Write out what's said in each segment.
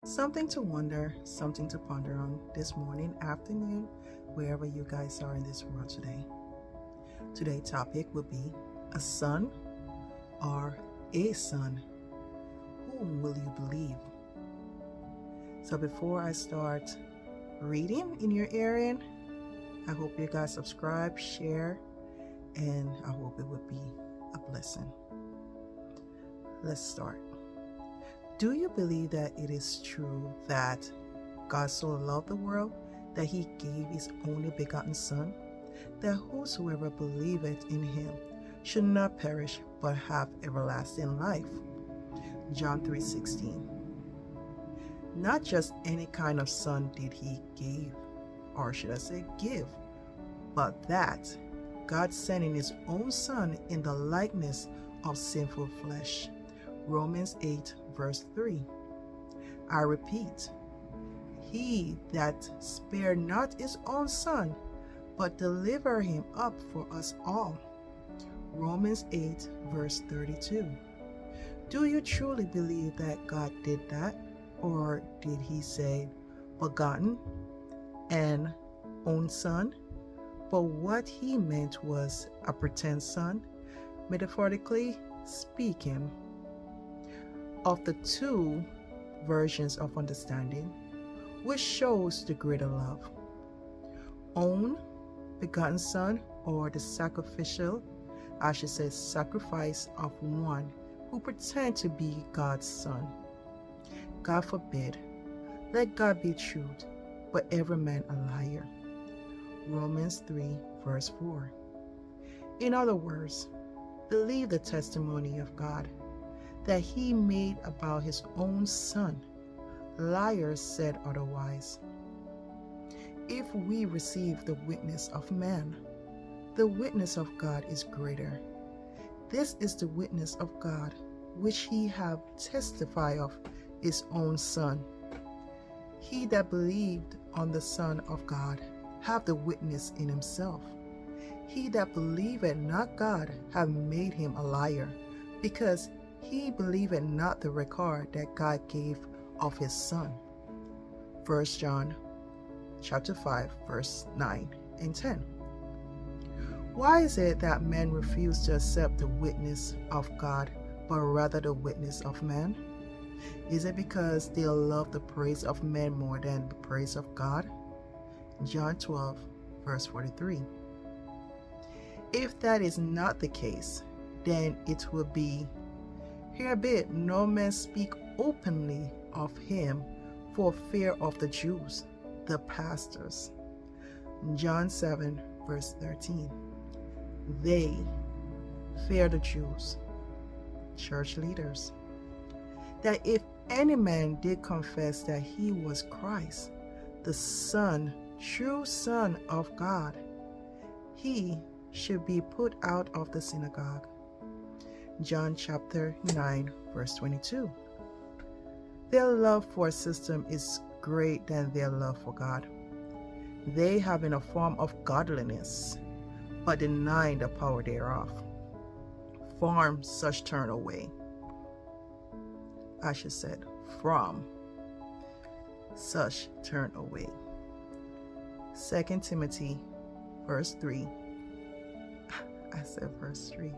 Something to wonder, something to ponder on this morning, afternoon, wherever you guys are in this world today. Today's topic will be a son or a son. Whom will you believe? So before I start reading in your area, I hope you guys subscribe, share, and I hope it would be a blessing. Let's start. Do you believe that it is true that God so loved the world that he gave his only begotten Son, that whosoever believeth in him should not perish but have everlasting life? John 3:16. Not just any kind of son did he give, or should I say give, but that God sending his own Son in the likeness of sinful flesh. Romans 8 verse 3. I repeat, he that spared not his own Son, but delivered him up for us all. Romans 8 verse 32. Do you truly believe that God did that? Or did he say begotten and own Son? But what he meant was a pretend son, metaphorically speaking. Of the two versions of understanding, which shows the greater love? Own begotten Son, or the sacrifice of one who pretend to be God's Son? God forbid. Let God be truth, but every man a liar. Romans 3 verse 4. In other words, believe the testimony of God that he made about his own Son. Liars said otherwise. If we receive the witness of man, the witness of God is greater. This is the witness of God, which he have testified of his own Son. He that believed on the Son of God have the witness in himself. He that believeth not God have made him a liar, because he believeth not the record that God gave of his Son. 1 John chapter 5 verse 9 and 10. Why is it that men refuse to accept the witness of God, but rather the witness of man? Is it because they love the praise of men more than the praise of God? John 12 verse 43. If that is not the case, then it will be, herewith no man speak openly of him for fear of the Jews, the pastors. John 7 verse 13. They fear the Jews, church leaders, that if any man did confess that he was Christ, the Son, true Son of God, he should be put out of the synagogue. John chapter 9 verse 22. Their love for a system is greater than their love for God. They having a form of godliness, but denying the power thereof, from such turn away. From such turn away. 2 Timothy verse 3. I said verse 3,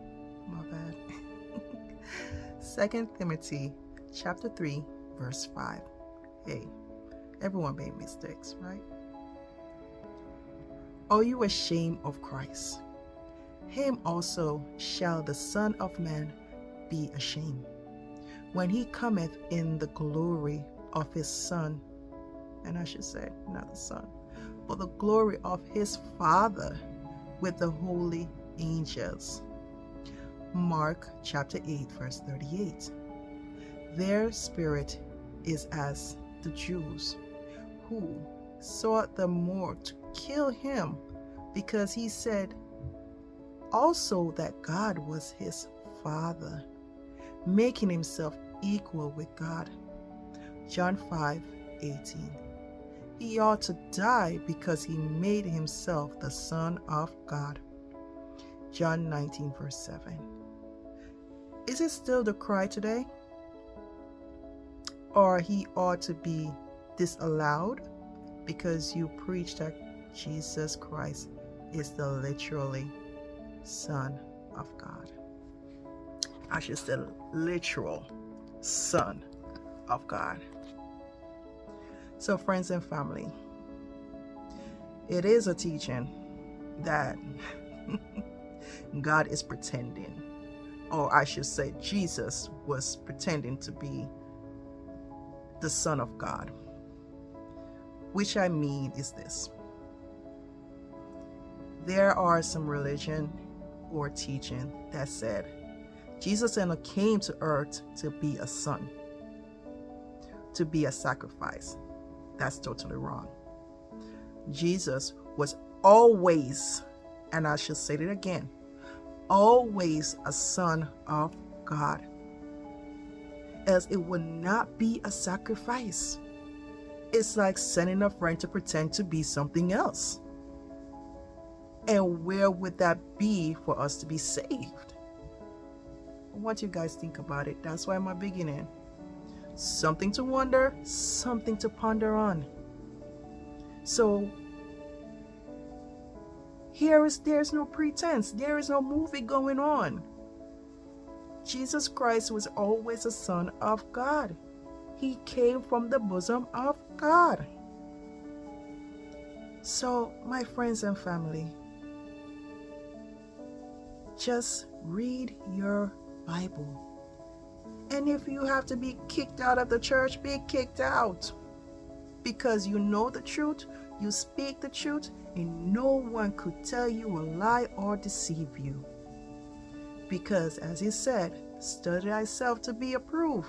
my bad. 2 Timothy chapter 3 verse 5. Hey, everyone made mistakes, right? Are you ashamed of Christ? Him also shall the Son of Man be ashamed, when he cometh in the glory of his Son, and not the Son, but the glory of his Father with the holy angels. Mark chapter 8 verse 38. Their spirit is as the Jews, who sought the more to kill him, because he said also that God was his Father, making himself equal with God. John 5:18. He ought to die because he made himself the Son of God. John 19 verse 7. Is it still the cry today? or he ought to be disallowed because you preach that Jesus Christ is the literally Son of God. I should say literal Son of God. So friends and family, it is a teaching that God is pretending, or I should say Jesus was pretending to be the Son of God. Which I mean is this: there are some religion or teaching that said Jesus came to earth to be a son, to be a sacrifice. That's totally wrong. Jesus was always, and I should say it again, always a Son of God, else it would not be a sacrifice. It's like sending a friend to pretend to be something else. And where would that be for us to be saved? What you guys think about it? That's why I'm beginning. Something to wonder, something to ponder on. So there's no pretense. There is no movie going on. Jesus Christ was always a Son of God. He came from the bosom of God. So, my friends and family, just read your Bible. And if you have to be kicked out of the church, be kicked out. Because you know the truth, you speak the truth, and no one could tell you a lie or deceive you. Because, as he said, study thyself to be approved.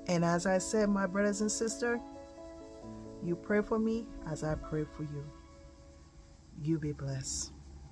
And as I said, my brothers and sisters, you pray for me as I pray for you. You be blessed.